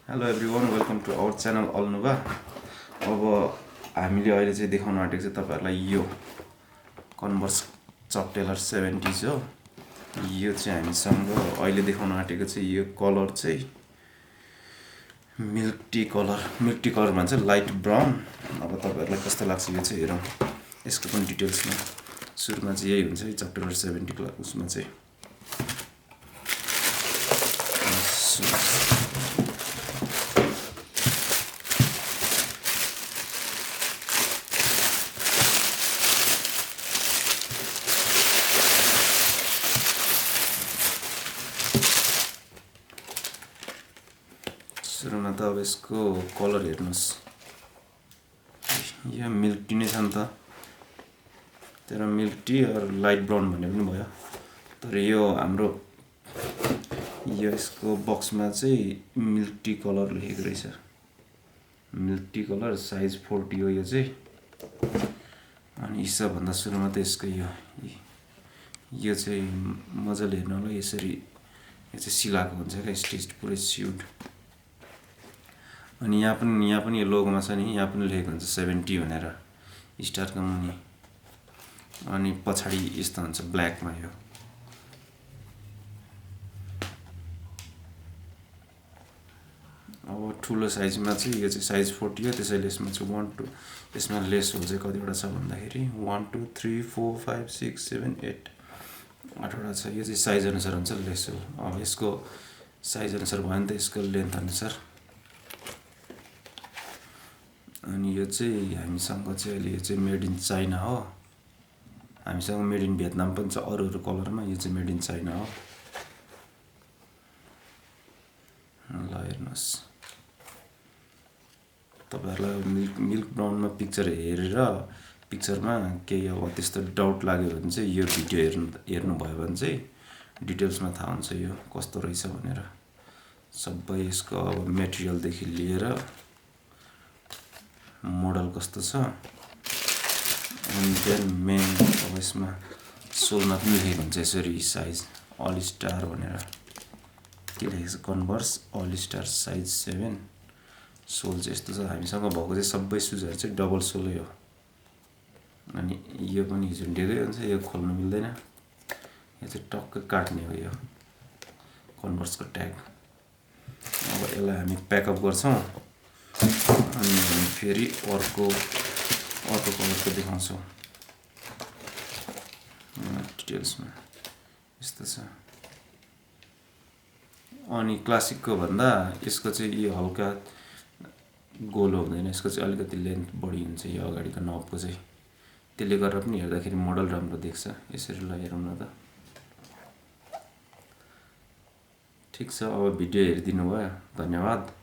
Hello everyone welcome to our channel अल्नुबा। अब हामीले अहिले चाहिँ देखाउन आँटेको चाहिँ तपाईहरुलाई यो कन्भर्स चक टेलर 70s हो। यो चाहिँ हामीसँग अहिले देखाउन आँटेको चाहिँ यो कलर चाहिँ मिल्क टी कलर भन्छ, लाइट ब्राउन। अब तपाईहरुलाई कस्तो लाग्छ यो चाहिँ हेरौँ। यसको पनि डिटेल्समा सुरुमा चाहिँ यही हुन्छ है चक टेलर 70 उसमा चाहिँ। सुरुमा त अब यसको कलर हेर्नुस्, यो मिल्क टी नै छ नि त। तर मिल्क टी और लाइट ब्राउन भन्ने पनि भयो। तर यो हाम्रो यसको बक्समा चाहिँ मिल्क टी कलर लेखेको रहेछ। मिल्क टी कलर साइज 40 हो यो चाहिँ। अनि सबभन्दा सुरुमा त यसको यो चाहिँ मजाले हेर्नुलाई यसरी यो चाहिँ सिलाएको हुन्छ क्या, स्टिच पुरै स्युड। अनि यहाँ पनि यो लोगोमा छ नि, यहाँ पनि लेखेको हुन्छ 70 भनेर स्टारको मुनि। अनि पछाडि यस्तो हुन्छ ब्ल्याकमा यो। अब ठुलो साइजमा चाहिँ यो चाहिँ साइज 40 हो, त्यसैले यसमा चाहिँ 1 2 यसमा लेस होल चाहिँ कतिवटा छ भन्दाखेरि 1 2 3 4 5 6 7 8 8वटा छ। यो चाहिँ साइज अनुसार हुन्छ लेस होल। अब यसको साइज अनुसार भयो नि त, यसको लेन्थ अनुसार। अनि यो चाहिँ हामीसँग चाहिँ अहिले यो चाहिँ मेड इन चाइना हो। हामीसँग मेड इन भियतनाम पनि छ अरू कलरमा, यो चाहिँ मेड इन चाइना हो। ल हेर्नुहोस्, तपाईहरुलाई मिल्क ब्राउनमा पिक्चर हेरेर पिक्चरमा केही अब त्यस्तो डाउट लाग्यो भने चाहिँ यो भिडियो हेर्नुभयो भने चाहिँ डिटेल्समा थाहा हुन्छ यो कस्तो रहेछ भनेर। सबै यसको अब मेटेरियलदेखि लिएर मोडल कस्तो छ, अनि देन मेन अब यसमा सोलमा पनि लेखेको हुन्छ यसरी साइज अल स्टार भनेर के लेखेको छ, Converse All Star size 7। Sole चाहिँ यस्तो छ। हामीसँग भएको चाहिँ सबै सुजहरु चाहिँ डबल सोलै हो। अनि यो पनि झुन्डेकै हुन्छ, यो खोल्नु मिल्दैन। यो चाहिँ टक्क काट्ने हो यो कन्भर्सको ट्याग। अब यसलाई हामी प्याकअप गर्छौं अनि हामी फेरि अर्को कलरको देखाउँछौं। डिटेल्समा यस्तो छ। अनि क्लासिकको भन्दा यसको चाहिँ यो हल्का गोलो हुँदैन, यसको चाहिँ अलिकति लेन्थ बढी हुन्छ यो अगाडिको नबको चाहिँ। त्यसले गर्दा पनि हेर्दाखेरि मोडल राम्रो देख्छ। यसरी ल हेरौँ न त। ठिक छ, अब भिडियो हेरिदिनु भयो, धन्यवाद।